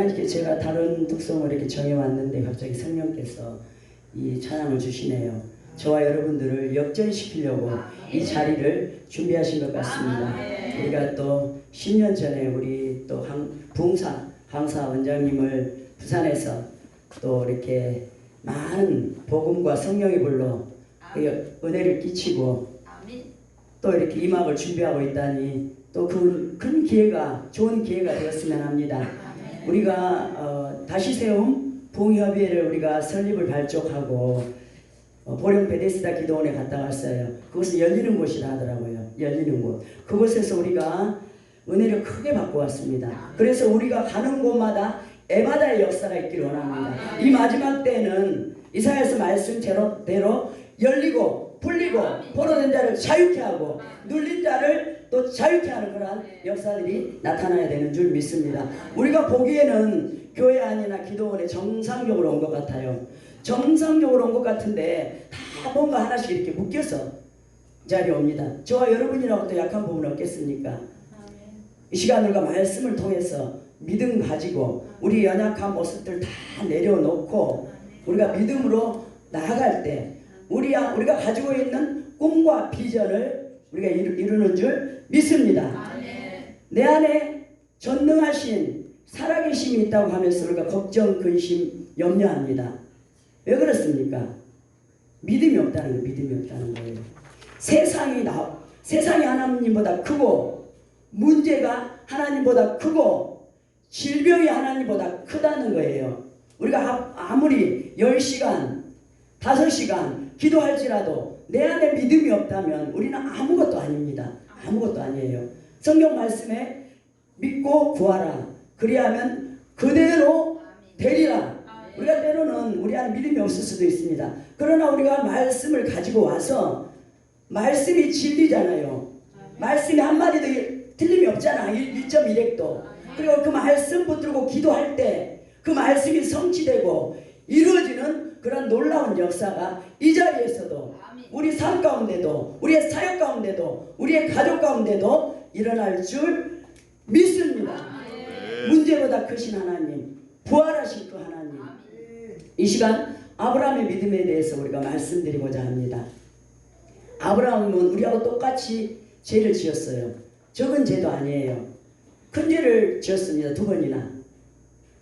하나님께 제가 다른 독성을 이렇게 정해왔는데 갑자기 성령께서 이 찬양을 주시네요. 저와 여러분들을 역전시키려고 이 자리를 준비하신 것 같습니다. 우리가 또 10년 전에 우리 또 부흥사 강사 원장님을 부산에서 또 이렇게 많은 복음과 성령의 불로 은혜를 끼치고 또 이렇게 임학을 준비하고 있다니 또 그 큰 기회가 좋은 기회가 되었으면 합니다. 우리가 다시 세움 부흥협의회를 우리가 설립을 발족하고 보령 베데스다 기도원에 갔다 왔어요. 그것은 열리는 곳이라 하더라고요. 열리는 곳. 그곳에서 우리가 은혜를 크게 받고 왔습니다. 그래서 우리가 가는 곳마다 에바다의 역사가 있기를 원합니다. 이 마지막 때는 이사야서 말씀대로 열리고 풀리고 포로된 자를 자유케 하고 눌린 자를 또 자유케 하는 그러한 역사들이 나타나야 되는 줄 믿습니다. 우리가 보기에는 교회 안이나 기도원에 정상적으로 온 것 같아요. 정상적으로 온 것 같은데 다 뭔가 하나씩 이렇게 묶여서 자리에 옵니다. 저와 여러분이라고 또 약한 부분 없겠습니까? 이 시간 우리가 말씀을 통해서 믿음 가지고 우리 연약한 모습들 다 내려놓고 우리가 믿음으로 나아갈 때 우리가 가지고 있는 꿈과 비전을 우리가 이루는 줄 믿습니다. 내 안에 전능하신 살아계심이 있다고 하면서 우리가 걱정, 근심, 염려합니다. 왜 그렇습니까? 믿음이 없다는 거예요. 믿음이 없다는 거예요. 세상이 하나님보다 크고 문제가 하나님보다 크고 질병이 하나님보다 크다는 거예요. 우리가 아무리 10시간, 5시간 기도할지라도 내 안에 믿음이 없다면 우리는 아무것도 아닙니다. 아무것도 아니에요. 성경 말씀에 믿고 구하라. 그리하면 그대로 되리라. 우리가 때로는 우리 안에 믿음이 없을 수도 있습니다. 그러나 우리가 말씀을 가지고 와서 말씀이 진리잖아요. 말씀이 한마디도 틀림이 없잖아. 1.1핵도. 그리고 그 말씀 붙들고 기도할 때 그 말씀이 성취되고 이루어지는 그런 놀라운 역사가 이 자리에서도 우리 삶 가운데도 우리의 사역 가운데도 우리의 가족 가운데도 일어날 줄 믿습니다. 문제보다 크신 하나님, 부활하신 그 하나님. 이 시간 아브라함의 믿음에 대해서 우리가 말씀드리고자 합니다. 아브라함은 우리하고 똑같이 죄를 지었어요. 적은 죄도 아니에요. 큰 죄를 지었습니다. 2번이나.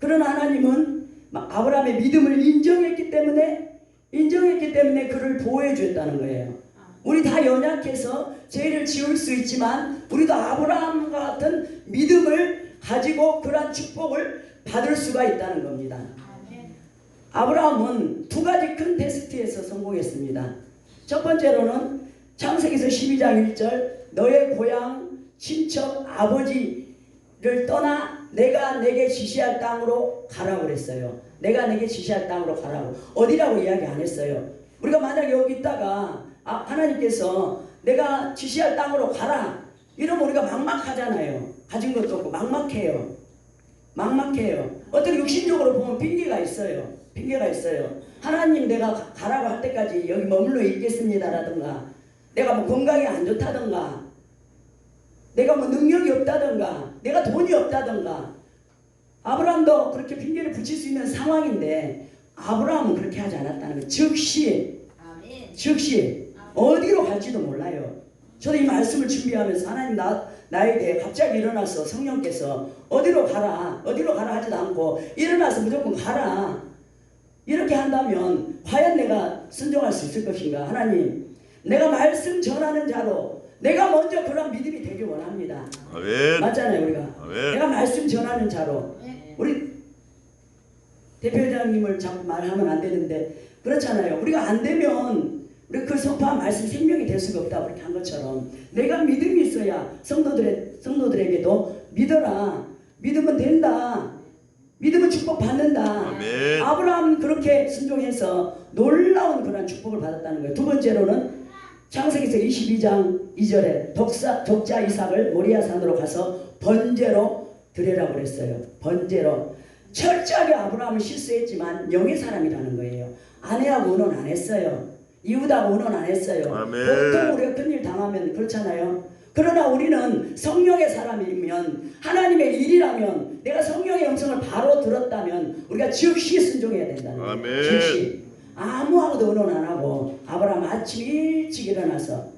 그러나 하나님은 아브라함의 믿음을 인정했기 때문에 그를 보호해 주었다는 거예요. 우리 다 연약해서 죄를 지을 수 있지만 우리도 아브라함과 같은 믿음을 가지고 그러한 축복을 받을 수가 있다는 겁니다. 아브라함은 2가지 큰 테스트에서 성공했습니다. 첫 번째로는 창세기서 12장 1절 너의 고향 친척 아버지를 떠나 내가 내게 지시할 땅으로 가라고 그랬어요. 내가 내게 지시할 땅으로 가라고. 어디라고 이야기 안 했어요. 우리가 만약에 여기 있다가 하나님께서 내가 지시할 땅으로 가라 이러면 우리가 막막하잖아요. 가진 것도 없고 막막해요. 어떻게 육신적으로 보면 핑계가 있어요. 하나님 내가 가라고 할 때까지 여기 머물러 있겠습니다라든가 내가 뭐 건강이 안 좋다든가 내가 뭐 능력이 없다든가 내가 돈이 없다든가 아브라함도 그렇게 핑계를 붙일 수 있는 상황인데 아브라함은 그렇게 하지 않았다는 거예요. 즉시 어디로 갈지도 몰라요. 저도 이 말씀을 준비하면서 하나님 나에 대해 갑자기 일어나서 성령께서 어디로 가라 하지도 않고 일어나서 무조건 가라 이렇게 한다면 과연 내가 순종할 수 있을 것인가. 하나님 내가 말씀 전하는 자로 내가 먼저 그런 믿음이 되길 원합니다. 아멘. 맞잖아요. 우리가 아멘. 내가 말씀 전하는 자로 우리 대표장님을 자꾸 말하면 안 되는데 그렇잖아요. 우리가 안 되면 우리 그 선포한 말씀 생명이 될 수가 없다 그렇게 한 것처럼 내가 믿음이 있어야 성도들에게도 믿어라. 믿으면 된다. 믿으면 축복 받는다. 아멘. 아브라함 그렇게 순종해서 놀라운 그런 축복을 받았다는 거예요. 2번째로는 창세기서 22장 2절에 독자 이삭을 모리아산으로 가서 번제로 드리라고 그랬어요. 번제로. 철저하게 아브라함은 실수했지만 영의 사람이라는 거예요. 아내하고 의논 안 했어요. 이웃하고 의논 안 했어요. 아멘. 보통 우리가 큰일 당하면 그렇잖아요. 그러나 우리는 성령의 사람이면 하나님의 일이라면 내가 성령의 음성을 바로 들었다면 우리가 즉시 순종해야 된다는 거예요. 아멘. 즉시. 아무하고도 의논 안 하고 아브라함 아침 일찍 일어나서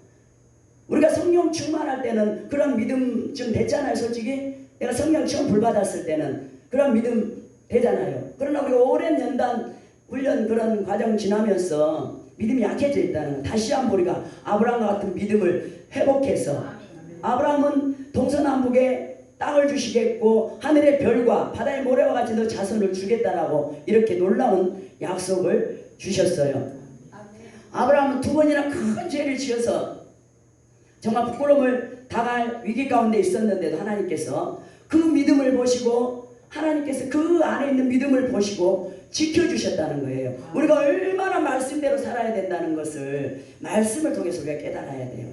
우리가 성령 충만할 때는 그런 믿음 좀 됐잖아요. 솔직히 내가 성령 처음 불받았을 때는 그런 믿음 되잖아요. 그러나 우리가 오랜 연단 훈련 그런 과정 지나면서 믿음이 약해져 있다는 거. 다시 한번 우리가 아브라함과 같은 믿음을 회복해서 아브라함은 동서남북에 땅을 주시겠고 하늘의 별과 바다의 모래와 같이 너 자손을 주겠다라고 이렇게 놀라운 약속을 주셨어요. 아브라함은 두 번이나 큰 죄를 지어서 정말 부끄러움을 당할 위기 가운데 있었는데도 하나님께서 그 믿음을 보시고 하나님께서 그 안에 있는 믿음을 보시고 지켜주셨다는 거예요. 우리가 얼마나 말씀대로 살아야 된다는 것을 말씀을 통해서 우리가 깨달아야 돼요.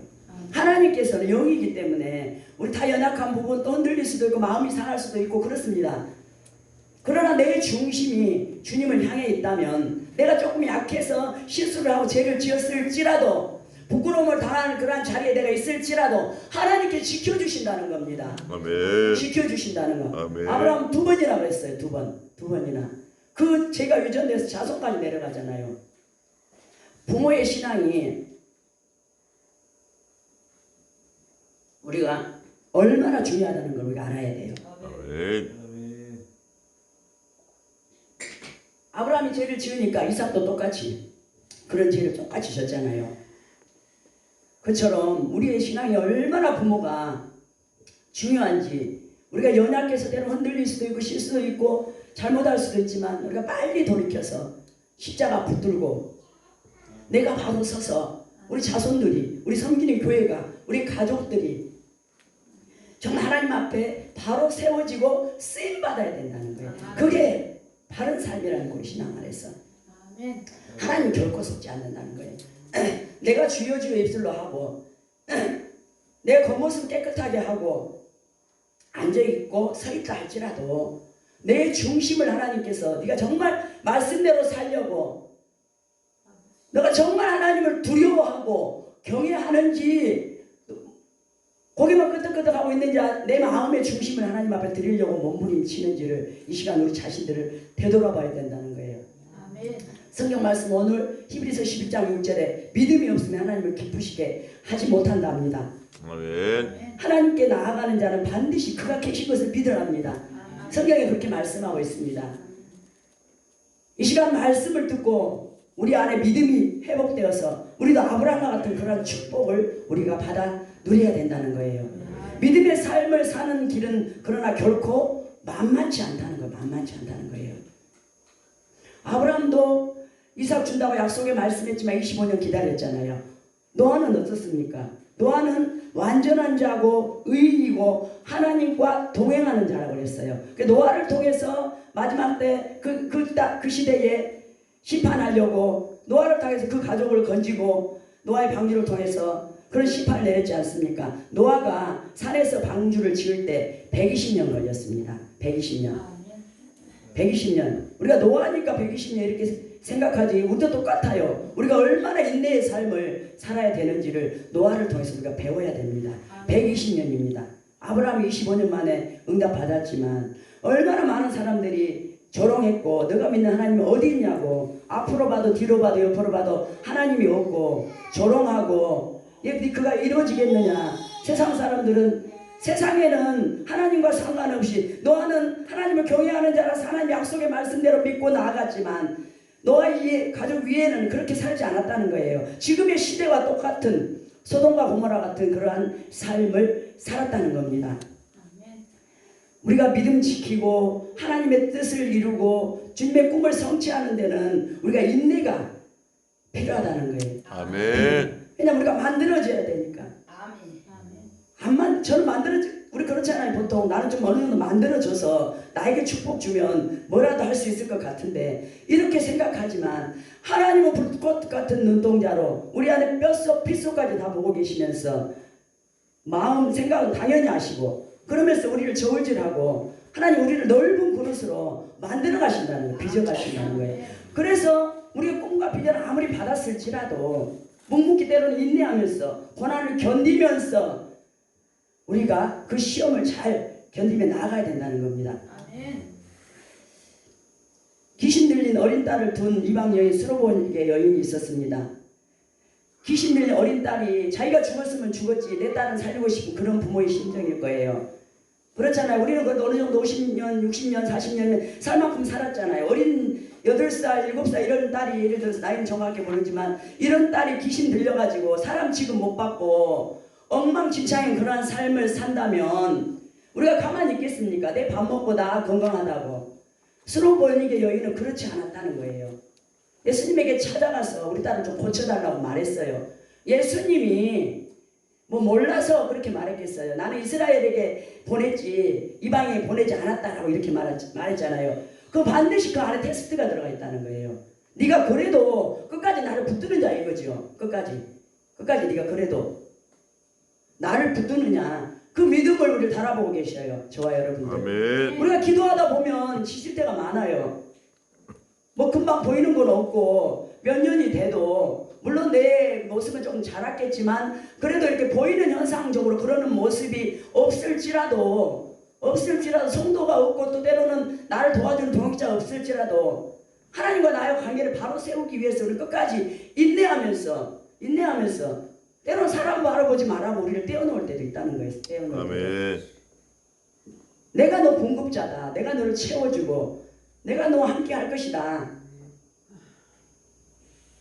하나님께서는 영이기 때문에 우리 다 연약한 부분 또 흔들릴 수도 있고 마음이 상할 수도 있고 그렇습니다. 그러나 내 중심이 주님을 향해 있다면 내가 조금 약해서 실수를 하고 죄를 지었을지라도 부끄러움을 당하는 그러한 자리에 내가 있을지라도 하나님께 지켜주신다는 겁니다. 아멘. 지켜주신다는 거. 아멘. 아브라함 두 번이나 그랬어요. 두 번이나. 그 죄가 유전돼서 자손까지 내려가잖아요. 부모의 신앙이 우리가 얼마나 중요하다는 걸 우리가 알아야 돼요. 아멘. 아브라함이 죄를 지으니까 이삭도 똑같이 그런 죄를 똑같이 졌잖아요. 그처럼 우리의 신앙이 얼마나 부모가 중요한지 우리가 연약해서 때로 흔들릴 수도 있고 실수도 있고 잘못할 수도 있지만 우리가 빨리 돌이켜서 십자가 붙들고 내가 바로 서서 우리 자손들이 우리 섬기는 교회가 우리 가족들이 정말 하나님 앞에 바로 세워지고 쓰임받아야 된다는 거예요. 그게 바른 삶이라는 거예요. 신앙 안에서 하나님 결코 속지 않는다는 거예요. 내가 주여 주여 입술로 하고 내 겉모습 깨끗하게 하고 앉아있고 서있다 할지라도 내 중심을 하나님께서 네가 정말 말씀대로 살려고 너가 정말 하나님을 두려워하고 경외하는지 고개만 끄덕끄덕하고 있는지 내 마음의 중심을 하나님 앞에 드리려고 몸부림치는지를 이 시간 우리 자신들을 되돌아봐야 된다는 거예요. 아멘. 성경 말씀 오늘 히브리서 11장 6절에 믿음이 없으면 하나님을 기쁘시게 하지 못한답니다. 아멘. 하나님께 나아가는 자는 반드시 그가 계신 것을 믿으랍니다. 성경에 그렇게 말씀하고 있습니다. 이 시간 말씀을 듣고 우리 안에 믿음이 회복되어서 우리도 아브라함과 같은 그런 축복을 우리가 받아 누려야 된다는 거예요. 믿음의 삶을 사는 길은 그러나 결코 만만치 않다는 거예요. 만만치 않다는 거예요. 아브라함도 이삭 준다고 약속에 말씀했지만 25년 기다렸잖아요. 노아는 어떻습니까? 노아는 완전한 자고 의인이고 하나님과 동행하는 자라고 그랬어요. 노아를 통해서 마지막 때 그 시대에 심판하려고 노아를 통해서 그 가족을 건지고 노아의 방주를 통해서 그런 심판을 내렸지 않습니까? 노아가 산에서 방주를 지을 때 120년 걸렸습니다. 120년. 120년. 우리가 노아니까 120년 이렇게 생각하지 우리도 똑같아요. 우리가 얼마나 인내의 삶을 살아야 되는지를 노아를 통해서 우리가 배워야 됩니다. 120년입니다. 아브라함이 25년 만에 응답받았지만 얼마나 많은 사람들이 조롱했고 너가 믿는 하나님이 어디 있냐고 앞으로 봐도 뒤로 봐도 옆으로 봐도 하나님이 없고 조롱하고 그가 이루어지겠느냐. 세상 사람들은 세상에는 하나님과 상관없이 노아는 하나님을 경외하는 자라서 하나님 약속의 말씀대로 믿고 나아갔지만 노아의 가족 위에는 그렇게 살지 않았다는 거예요. 지금의 시대와 똑같은 소돔과 고모라 같은 그러한 삶을 살았다는 겁니다. 우리가 믿음 지키고 하나님의 뜻을 이루고 주님의 꿈을 성취하는 데는 우리가 인내가 필요하다는 거예요. 아멘. 왜냐면 우리가 만들어져야 되니까. 저는 우리 그렇잖아요. 보통 나는 좀 어느 정도 만들어져서 나에게 축복 주면 뭐라도 할 수 있을 것 같은데 이렇게 생각하지만 하나님은 불꽃 같은 눈동자로 우리 안에 뼛속 핏속까지 다 보고 계시면서 마음 생각은 당연히 아시고 그러면서 우리를 저울질하고 하나님 우리를 넓은 그릇으로 만들어 가신다는 거예요. 빚어 가신다는 거예요. 그래서 우리가 꿈과 비전을 아무리 받았을지라도 묵묵히 때로는 인내하면서 고난을 견디면서 우리가 그 시험을 잘 견디며 나아가야 된다는 겁니다. 밀린 어린 딸을 둔 이방 여인 스로보니게 여인이 있었습니다. 귀신 밀린 어린 딸이 자기가 죽었으면 죽었지 내 딸은 살리고 싶은 그런 부모의 심정일 거예요. 그렇잖아요. 우리는 그래도 어느 정도 50년, 60년, 40년 살 만큼 살았잖아요. 어린 8살, 7살 이런 딸이 예를 들어서 나이는 정확하게 모르지만 이런 딸이 귀신 들려가지고 사람 취급 못 받고 엉망진창인 그러한 삶을 산다면 우리가 가만히 있겠습니까? 내 밥 먹고 나 건강하다고. 스로보니게 여인은 그렇지 않았다는 거예요. 예수님에게 찾아가서 우리 딸을 좀 고쳐달라고 말했어요. 예수님이 뭐 몰라서 그렇게 말했겠어요. 나는 이스라엘에게 보냈지 이방에 보내지 않았다라고 이렇게 말했잖아요. 그 반드시 그 안에 테스트가 들어가 있다는 거예요. 네가 그래도 끝까지 나를 붙드는 자 이거죠. 끝까지 네가 그래도 나를 붙드느냐 그 믿음을 우리 달아보고 계셔요. 저와 여러분들. 아멘. 우리가 기도하다 보면 지칠 때가 많아요. 뭐 금방 보이는 건 없고 몇 년이 돼도 물론 내 모습은 조금 자랐겠지만 그래도 이렇게 보이는 현상적으로 그러는 모습이 없을지라도 성도가 없고 또 때로는 나를 도와주는 동역자가 없을지라도 하나님과 나의 관계를 바로 세우기 위해서 우리 끝까지 인내하면서 때로는 사람 바라보지 말라고 우리를 떼어놓을 때도 있다는 거예요. 떼어놓을 아멘. 내가 너 공급자다. 내가 너를 채워주고 내가 너와 함께 할 것이다.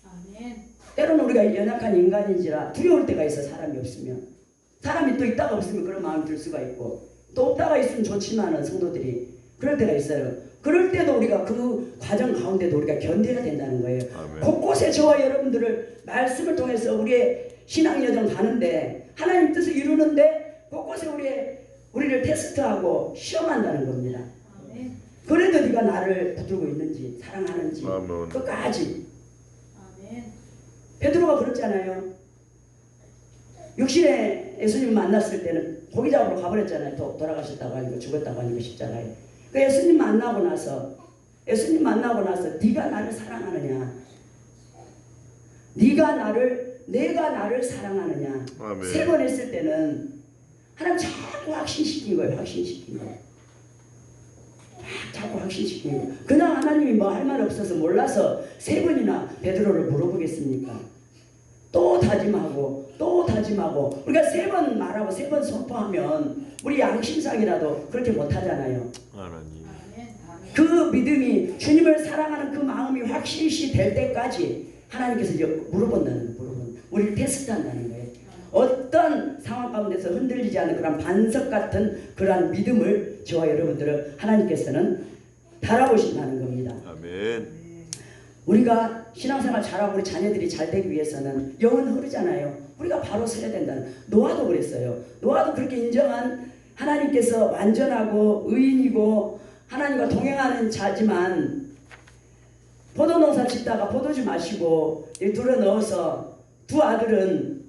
아멘. 때로는 우리가 연약한 인간인지라 두려울 때가 있어. 사람이 없으면. 사람이 또 있다가 없으면 그런 마음이 들 수가 있고 또 없다가 있으면 좋지만은 성도들이 그럴 때가 있어요. 그럴 때도 우리가 그 과정 가운데도 우리가 견뎌야 된다는 거예요. 아멘. 곳곳에 저와 여러분들을 말씀을 통해서 우리의 신앙 여정 가는데 하나님 뜻을 이루는데 곳곳에 우리를 테스트하고 시험한다는 겁니다. 아멘. 그래도 네가 나를 붙들고 있는지 사랑하는지 아멘. 끝까지. 아멘. 베드로가 그랬잖아요. 육신에 예수님 만났을 때는 고기 잡으러 가버렸잖아요. 돌아가셨다고 하니까 죽었다고 하니까 십자가에. 그 예수님 만나고 나서 네가 나를 사랑하느냐, 내가 나를 사랑하느냐. 아멘. 3번 했을 때는 하나님 자꾸 확신시킨 거예요. 자꾸 확신시킨 거예요. 그냥 하나님이 뭐 할 말 없어서 몰라서 3번이나 베드로를 물어보겠습니까? 또 다짐하고 우리가 3번 말하고 3번 선포하면 우리 양심상이라도 그렇게 못하잖아요. 하나님. 그 믿음이 주님을 사랑하는 그 마음이 확실시 될 때까지 하나님께서 이제 물어본다는 거예요. 우리를 테스트한다는 거예요. 어떤 상황 가운데서 흔들리지 않는 그런 반석 같은 그러한 믿음을 저와 여러분들은 하나님께서는 달아보신다는 겁니다. 아멘. 우리가 신앙생활 잘하고 우리 자녀들이 잘 되기 위해서는 영은 흐르잖아요. 우리가 바로 서야 된다는. 노아도 그랬어요. 노아도 그렇게 인정한 하나님께서 완전하고 의인이고 하나님과 동행하는 자지만 포도농사 짓다가 포도주 마시고 둘러 넣어서 두 아들은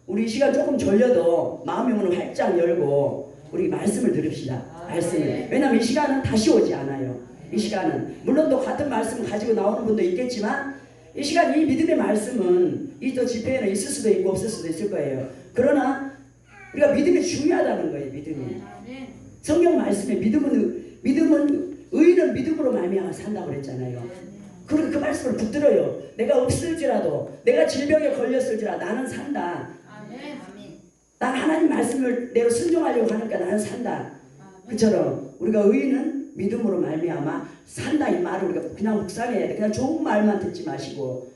우리 이 시간 조금 졸려도 마음의 문을 활짝 열고 우리 말씀을 들읍시다. 말씀을. 왜냐하면 이 시간은 다시 오지 않아요. 이 시간은 물론 또 같은 말씀을 가지고 나오는 분도 있겠지만 이 시간 이 믿음의 말씀은 이 또 집회에는 있을 수도 있고 없을 수도 있을 거예요. 그러나 우리가 믿음이 중요하다는 거예요. 믿음이. 성경 말씀에 믿음은 의인은 믿음으로 말미암아 산다고 그랬잖아요. 그리고 그 말씀을 붙들어요. 내가 없을지라도 내가 질병에 걸렸을지라도 나는 산다. 난 하나님 말씀을 내가 순종하려고 하니까 나는 산다. 그처럼 우리가 의인은 믿음으로 말미암아 산다 이 말을 우리가 그냥 묵상해야 돼. 그냥 좋은 말만 듣지 마시고.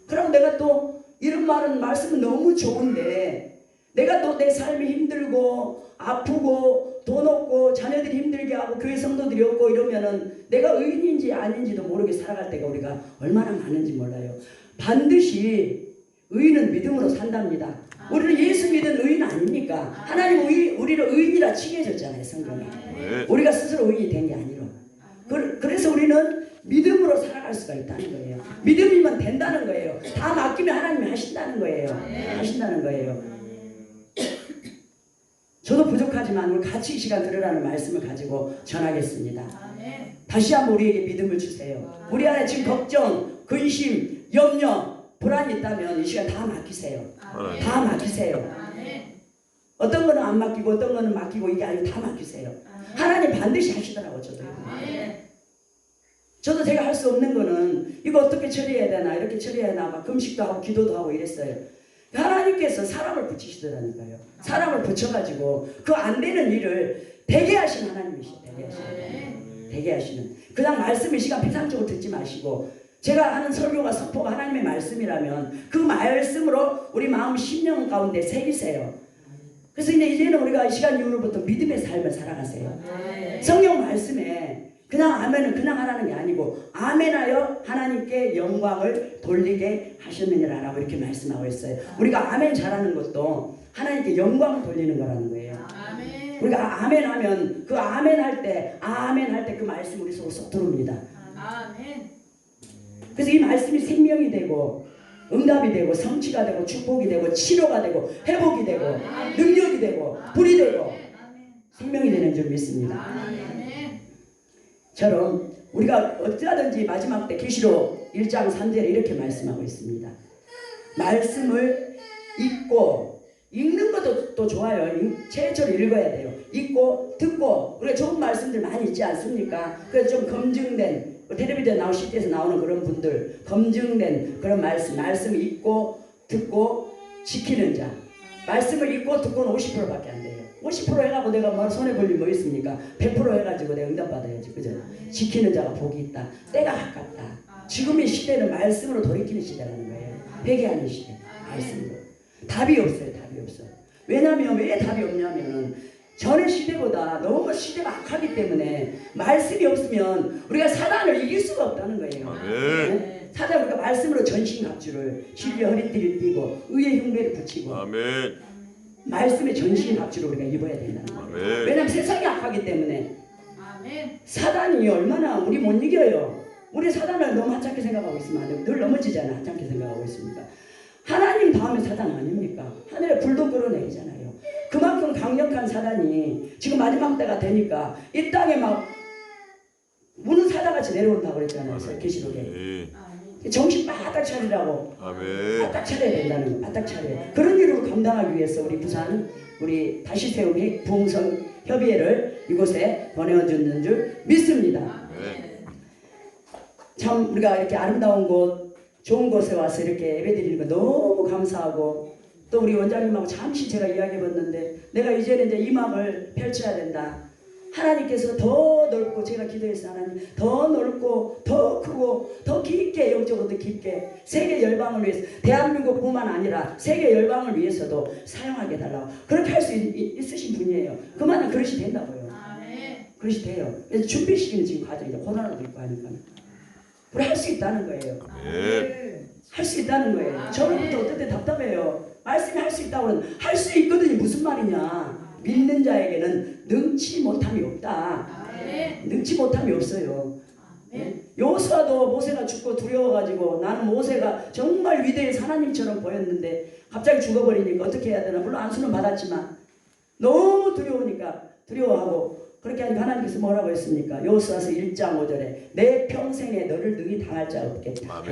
그럼 내가 또 이런 말씀은 너무 좋은데 내가 또 내 삶이 힘들고 아프고 돈 없고 자녀들이 힘들게 하고 교회 성도들이 없고 이러면은 내가 의인인지 아닌지도 모르게 살아갈 때가 우리가 얼마나 많은지 몰라요. 반드시 의인은 믿음으로 산답니다. 우리는 예수 믿은 의인 아닙니까? 하나님 우리를 의인이라 칭해줬잖아요. 성경에. 우리가 스스로 의인이 된 게 아니라. 그래서 우리는 믿음으로 살아갈 수가 있다는 거예요. 믿음이면 된다는 거예요. 다 맡기면 하나님이 하신다는 거예요. 하신다는 거예요. 저도 부족하지만 오늘 같이 이 시간 들으라는 말씀을 가지고 전하겠습니다. 다시 한번 우리에게 믿음을 주세요. 우리 안에 지금 걱정, 근심, 염려, 불안이 있다면 이 시간 다 맡기세요. 다 맡기세요. 어떤 거는 안 맡기고 어떤 거는 맡기고 이게 아니고 다 맡기세요. 하나님 반드시 하시더라고요. 저도. 저도 제가 할 수 없는 거는 이거 어떻게 처리해야 되나 이렇게 처리해야 되나 막 금식도 하고 기도도 하고 이랬어요. 하나님께서 사람을 붙이시더라니까요. 사람을 붙여가지고 그 안 되는 일을 되게 하신 하나님이시죠. 되게 하시는. 그냥 말씀을 시간 피상적으로 듣지 마시고 제가 하는 설교가 선포가 하나님의 말씀이라면 그 말씀으로 우리 마음 심령 가운데 새기세요. 그래서 이제는 우리가 이 시간 이후로부터 믿음의 삶을 살아가세요. 성경 말씀에 그냥 아멘은 그냥 하라는 게 아니고 아멘하여 하나님께 영광을 돌리게 하셨느니라라고 이렇게 말씀하고 있어요. 우리가 아멘 잘하는 것도 하나님께 영광을 돌리는 거라는 거예요. 우리가 아멘 하면 그 아멘 할 때 그 말씀 우리 속으로 쏙 들어옵니다. 그래서 이 말씀이 생명이 되고 응답이 되고 성취가 되고 축복이 되고 치료가 되고 회복이 되고 능력이 되고 불이 되고 생명이 되는 줄 믿습니다. 처럼 우리가 어찌하든지 마지막 때 계시록 1장 3절에 이렇게 말씀하고 있습니다. 말씀을 읽고 읽는 것도 또 좋아요. 최초로 읽어야 돼요. 읽고 듣고 우리가 좋은 말씀들 많이 있지 않습니까? 그래서 좀 검증된 텔레비전 나오실 때에서 나오는 그런 분들 검증된 그런 말씀을 읽고 듣고 지키는 자. 말씀을 읽고 듣고는 50%밖에 안 돼요. 50% 해가고 내가 뭐 손해볼 일 뭐 있습니까? 100% 해가지고 내가 응답받아야지. 그죠? 지키는 자가 복이 있다. 때가 가깝다. 지금의 시대는 말씀으로 돌이키는 시대라는 거예요. 회개하는 시대. 말씀으로. 답이 없어요. 답이 없어. 왜냐면 왜 답이 없냐면은 전의 시대보다 너무 시대가 악하기 때문에 말씀이 없으면 우리가 사단을 이길 수가 없다는 거예요. 네? 사단 우리가 말씀으로 전신갑주를 진리의 허리띠를 띠고 의의 흉배를 붙이고 말씀의 전신갑주를 우리가 입어야 된다는 거예요. 왜냐면 세상이 악하기 때문에 사단이 얼마나 우리 못 이겨요. 우리 사단을 너무 하찮게 생각하고 있으면 안 돼요. 늘 넘어지잖아. 하찮게 생각하고 있습니까? 하나님 다음에 사단 아닙니까? 하늘에 불도 끌어내잖아요. 그만큼 강력한 사단이 지금 마지막 때가 되니까 이 땅에 막 무는 사자같이 내려온다고 그랬잖아요. 계시록에. 정신 바짝 차리라고. 바짝 차려야 된다는 거. 바짝 차려야. 그런 일을 감당하기 위해서 우리 부산 우리 다시 세운 부흥성 협의회를 이곳에 보내주는 줄 믿습니다. 참 우리가 이렇게 아름다운 곳 좋은 곳에 와서 이렇게 예배드리는 거 너무 감사하고 또 우리 원장님하고 잠시 제가 이야기해봤는데 내가 이제는 이제 이막을 펼쳐야 된다. 하나님께서 더 넓고 제가 기도해서 하나님 더 넓고 더 크고 더 깊게 영적으로 더 깊게 세계 열방을 위해서 대한민국뿐만 아니라 세계 열방을 위해서도 사용하게 해달라고 그렇게 할 수 있으신 분이에요. 그만은 그릇이 된다고요. 그릇이 돼요. 그래서 준비 시키는 지금 과정이죠. 코로나도 있고 하니까 우리 할 수 있다는 거예요. 할 수 있다는 거예요. 저로부터 어떨 때 답답해요. 말씀이 할 수 있다고 하면 할 수 있거든요. 무슨 말이냐. 믿는 자에게는 능치 못함이 없다. 능치 못함이 없어요. 여호수아도 모세가 죽고 두려워가지고 나는 모세가 정말 위대한 하나님처럼 보였는데 갑자기 죽어버리니까 어떻게 해야 되나. 물론 안수는 받았지만 너무 두려우니까 두려워하고 그렇게 하니까 하나님께서 뭐라고 했습니까? 여호수아서 1장 5절에 내 평생에 너를 능히 당할 자 없겠다.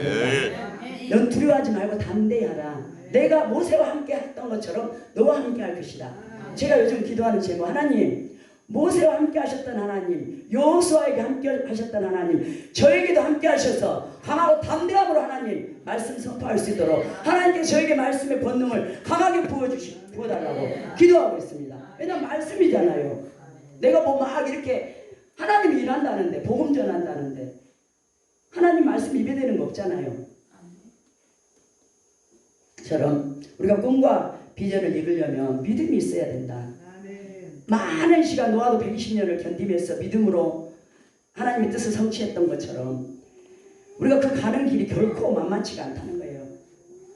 넌 두려워하지 말고 담대히 하라. 내가 모세와 함께 했던 것처럼 너와 함께 할 것이다. 제가 요즘 기도하는 제목 하나님 모세와 함께 하셨던 하나님 여호수아에게 함께 하셨던 하나님 저에게도 함께 하셔서 강하고 담대함으로 하나님 말씀 선포할 수 있도록 하나님께 저에게 말씀의 권능을 강하게 부어달라고 기도하고 있습니다. 왜냐하면 말씀이잖아요. 내가 뭐 막 이렇게 하나님이 일한다는데 복음 전한다는데 하나님 말씀 입에 대는 거 없잖아요. 처럼 우리가 꿈과 비전을 이루려면 믿음이 있어야 된다. 많은 시간 노아도 120년을 견디면서 믿음으로 하나님의 뜻을 성취했던 것처럼 우리가 그 가는 길이 결코 만만치가 않다는 거예요.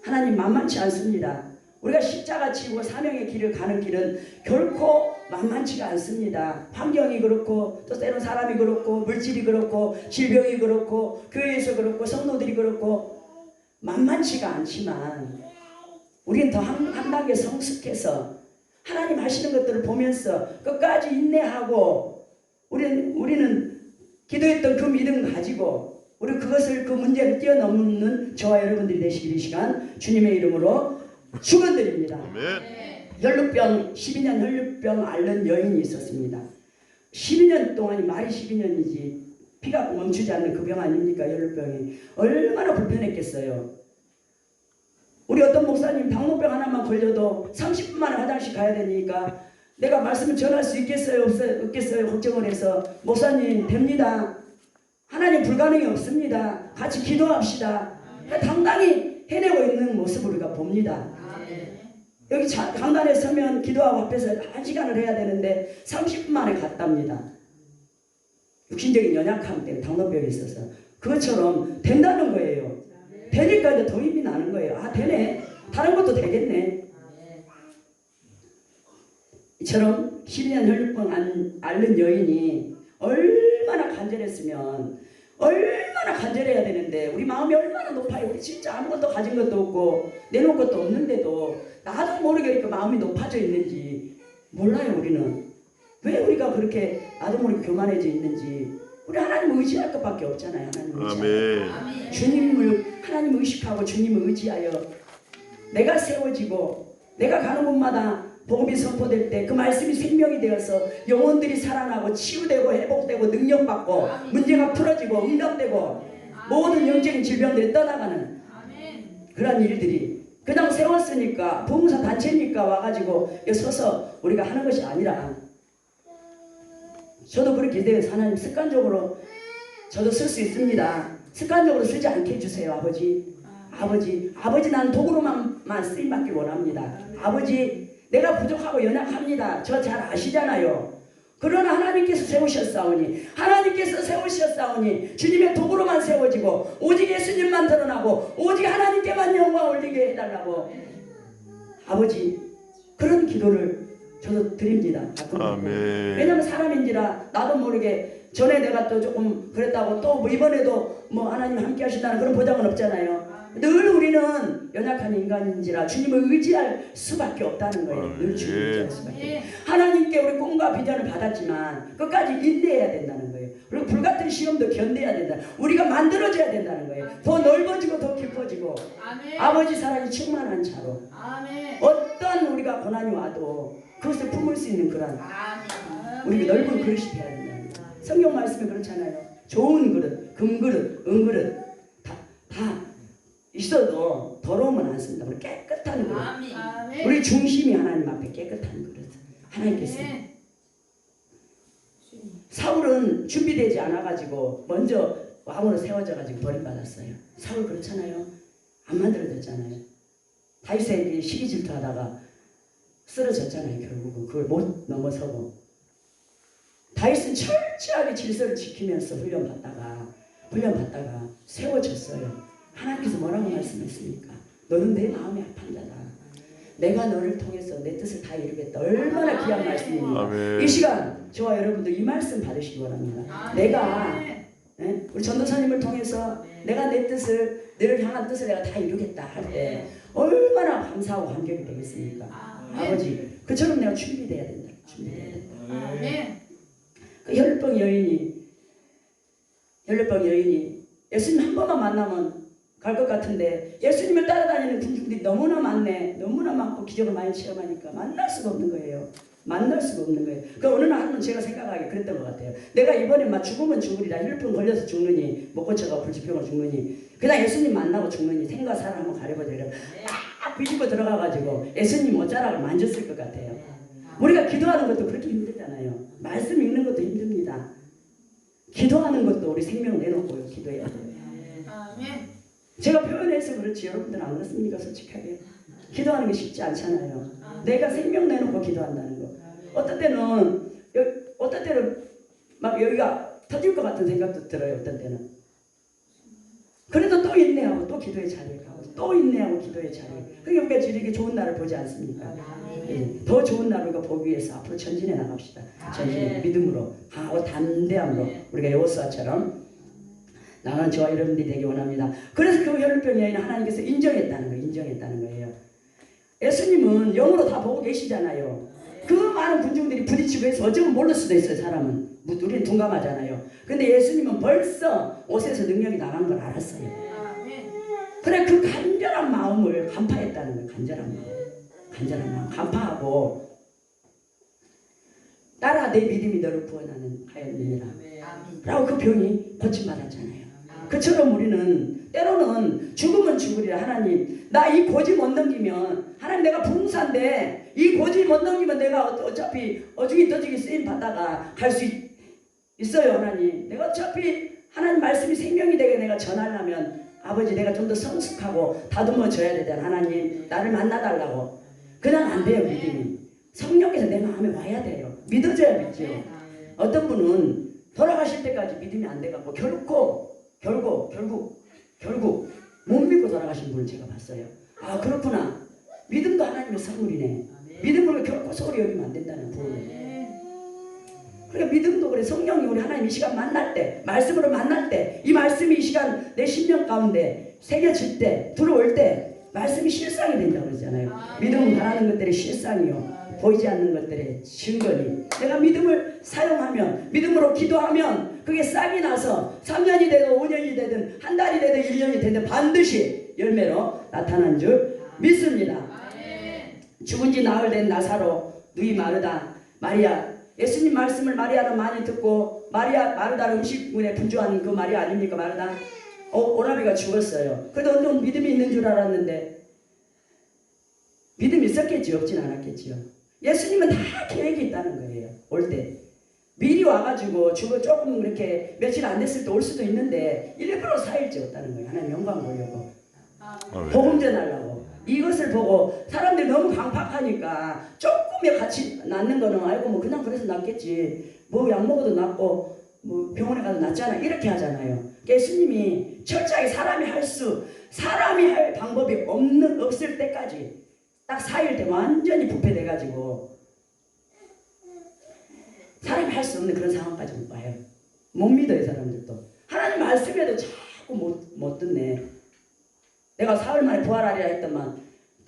하나님 만만치 않습니다. 우리가 십자가 지고 사명의 길을 가는 길은 결코 만만치가 않습니다. 환경이 그렇고 또 때론 사람이 그렇고 물질이 그렇고 질병이 그렇고 교회에서 그렇고 성도들이 그렇고 만만치가 않지만 우리는 더 한 단계 성숙해서 하나님 하시는 것들을 보면서 끝까지 인내하고 우리는 기도했던 그 믿음 가지고 우리 그것을 그 문제를 뛰어넘는 저와 여러분들이 되시길 이 시간 주님의 이름으로 축원드립니다. 혈루병 12년 혈루병 앓는 여인이 있었습니다. 12년 동안이 말이 12년이지 피가 멈추지 않는 그 병 아닙니까? 혈루병이 얼마나 불편했겠어요. 우리 어떤 목사님 당뇨병 하나만 걸려도 30분 만에 화장실 가야 되니까 내가 말씀을 전할 수 있겠어요? 없겠어요? 걱정을 해서 목사님 됩니다. 하나님 불가능이 없습니다. 같이 기도합시다. 당당히 해내고 있는 모습을 우리가 봅니다. 여기 강단에 서면 기도하고 앞에서 1시간을 해야 되는데 30분 만에 갔답니다. 육신적인 연약함 때문에 당뇨병이 있어서 그것처럼 된다는 거예요. 되니까 이제 더 힘이 나는 거예요. 아 되네. 다른 것도 되겠네. 이처럼 12년 혈루병 앓는 여인이 얼마나 간절했으면 얼마나 간절해야 되는데 우리 마음이 얼마나 높아요. 우리 진짜 아무것도 가진 것도 없고 내놓을 것도 없는데도 나도 모르게 이렇게 마음이 높아져 있는지 몰라요. 우리는 왜 우리가 그렇게 나도 모르게 교만해져 있는지. 우리 하나님 의지할 것밖에 없잖아요. 하나님 의지하고 주님을 하나님 의식하고 주님을 의지하여 내가 세워지고 내가 가는 곳마다 복음이 선포될 때 그 말씀이 생명이 되어서 영혼들이 살아나고 치유되고 회복되고 능력받고 문제가 풀어지고 응답되고 모든 영적인 질병들이 떠나가는 그런 일들이 그냥 세웠으니까 봉사 단체니까 와가지고 서서 우리가 하는 것이 아니라 저도 그렇게 돼요. 하나님 습관적으로 저도 쓸 수 있습니다. 습관적으로 쓰지 않게 해주세요. 아버지 나는 도구로만 쓰임받기 원합니다. 아버지 내가 부족하고 연약합니다. 저 잘 아시잖아요. 그러나 하나님께서 세우셨사오니 주님의 도구로만 세워지고 오직 예수님만 드러나고 오직 하나님께만 영광 올리게 해달라고 아버지 그런 기도를 저도 드립니다. 아멘. 왜냐면 사람인지라 나도 모르게 전에 내가 또 조금 그랬다고 또 뭐 이번에도 뭐 하나님 함께 하신다는 그런 보장은 없잖아요. 늘 우리는 연약한 인간인지라 주님을 의지할 수밖에 없다는 거예요. 늘 주님을 의지할 수밖에. 하나님께 우리 꿈과 비전을 받았지만 끝까지 인내해야 된다는 거예요. 그리고 불같은 시험도 견뎌야 된다. 우리가 만들어져야 된다는 거예요. 더 넓어지고 더 깊어지고 아버지 사랑이 충만한 자로 어떤 우리가 고난이 와도 그것을 품을 수 있는 그런 우리가 넓은 그릇이 되어야 된다는 거예요. 성경 말씀에 그렇잖아요. 좋은 그릇, 금그릇, 은그릇 다 있어도 더러우면 안 씁니다. 우리 깨끗한 그릇. 우리 중심이 하나님 앞에 깨끗한 그릇. 하나님께서 사울은 준비되지 않아가지고 먼저 왕으로 세워져가지고 버림받았어요. 사울 그렇잖아요. 안 만들어졌잖아요. 다윗에게 시기 질투하다가 쓰러졌잖아요. 결국은 그걸 못 넘어서고 다윗은 철저하게 질서를 지키면서 훈련받다가 세워졌어요. 하나님께서 뭐라고 말씀했습니까? 너는 내 마음이 아픈 자다. 내가 너를 통해서 내 뜻을 다 이루겠다. 얼마나 귀한 말씀입니까? 이 시간 저와 여러분도 이 말씀 받으시기 원합니다. 내가 우리 전도사님을 통해서 내가 내 뜻을 너를 향한 뜻을 내가 다 이루겠다 할 때 얼마나 감사하고 감격이 되겠습니까? 아버지 그처럼 내가 준비돼야 된다. 그 혈루병 여인이 예수님 한 번만 만나면 갈 것 같은데 예수님을 따라다니는 군중들이 너무나 많고 기적을 많이 체험하니까 만날 수가 없는 거예요. 그 어느 날 한번 제가 생각하기에 그랬던 것 같아요. 내가 이번에 막 죽으면 죽으리라. 혈루병 걸려서 죽느니 못 고쳐가 불치병으로 죽느니 그냥 예수님 만나고 죽느니 생과 사를 한번 가려보자. 딱 비집고 들어가가지고 예수님 옷자락을 만졌을 것 같아요. 우리가 기도하는 것도 그렇게 힘들잖아요. 말씀 읽는 것도 힘듭니다. 기도하는 것도 우리 생명 내놓고 기도해야 돼요. 제가 표현해서 그렇지 여러분들은 안 그렇습니까? 솔직하게 기도하는 게 쉽지 않잖아요. 내가 생명 내놓고 기도한다는 거. 어떤 때는 막 여기가 터질 것 같은 생각도 들어요. 어떤 때는 그래도 또 인내하고 또 기도의 자리에 가고 또 인내하고 기도의 자리에. 그러니까 우리가 이렇게 좋은 날을 보지 않습니까? 더 좋은 날을 보기 위해서 앞으로 전진해 나갑시다. 전진해 믿음으로 하고 담대함으로 우리가 여호수아처럼 나는 저와 여러분들이 되기 원합니다. 그래서 그 혈루병 여인은 하나님께서 인정했다는 거예요. 예수님은 영으로 다 보고 계시잖아요. 그 많은 군중들이 부딪히고 해서 어쩌면 모를 수도 있어요. 사람은 우리는 둔감하잖아요. 근데 예수님은 벌써 옷에서 능력이 나간 걸 알았어요. 그래 그 간절한 마음을 간파했다는 거예요. 간절한 마음 간파하고 따라 내 믿음이 너를 구원하는 하였느니라. 라고 그 병이 고침받았잖아요. 그처럼 우리는 때로는 죽으면 죽으리라. 하나님 나 이 고지 못 넘기면 하나님 내가 부흥사인데 이 고지 못 넘기면 내가 어차피 어중이 떠중이 쓰임 받다가 갈 수 있어요. 하나님 내가 어차피 하나님 말씀이 생명이 되게 내가 전하려면 아버지 내가 좀 더 성숙하고 다듬어져야 되잖아. 하나님 나를 만나달라고. 그냥 안 돼요. 믿음이 성령께서 내 마음에 와야 돼요. 믿어져야 믿죠. 어떤 분은 돌아가실 때까지 믿음이 안 돼갖고 결국 못 믿고 돌아가신 분을 제가 봤어요. 아 그렇구나. 믿음도 하나님의 선물이네. 믿음으로 결코 소홀히 여기면 안 된다는 부분을. 그러니까 믿음도 그래. 성령이 우리 하나님 이 시간 만날 때 말씀으로 만날 때 이 말씀이 이 시간 내 심령 가운데 새겨질 때 들어올 때 말씀이 실상이 된다고 그러잖아요. 믿음은 바라는 것들의 실상이요 보이지 않는 것들의 증거니 내가 믿음을 사용하면 믿음으로 기도하면 그게 싹이 나서 3년이 되든 5년이 되든 한 달이 되든 1년이 되든 반드시 열매로 나타난 줄 믿습니다. 죽은 지 나흘 된 나사로 누이 마르다 마리아 예수님 말씀을 마리아는 많이 듣고 마르다는 음식문에 분주한 그 마리아 아닙니까? 마르다 오라비가 죽었어요. 그래도 넌 믿음이 있는 줄 알았는데 믿음이 있었겠지 없진 않았겠지요. 예수님은 다 계획이 있다는 거예요. 올 때 미리 와가지고 조금 이렇게 며칠 안 됐을 때 올 수도 있는데 일부러 4일째 왔다는 거예요. 하나님 영광 보려고 복음 전하려고. 이것을 보고 사람들이 너무 강팍하니까 조금의 같이 낫는 거는 아이고 뭐 그냥 그래서 낫겠지 뭐 약 먹어도 낫고 뭐 병원에 가도 낫잖아 이렇게 하잖아요. 예수님이 철저하게 사람이 할 방법이 없을 때까지 딱 4일 때 완전히 부패돼가지고 사람이 할 수 없는 그런 상황까지 와요. 못 믿어요. 사람들도 하나님 말씀에도 자꾸 못 듣네. 내가 사흘 만에 부활하리라 했더만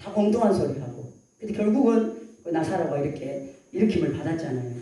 다 공동한 소리 하고 근데 결국은 나사로가 이렇게 일으킴을 받았잖아요.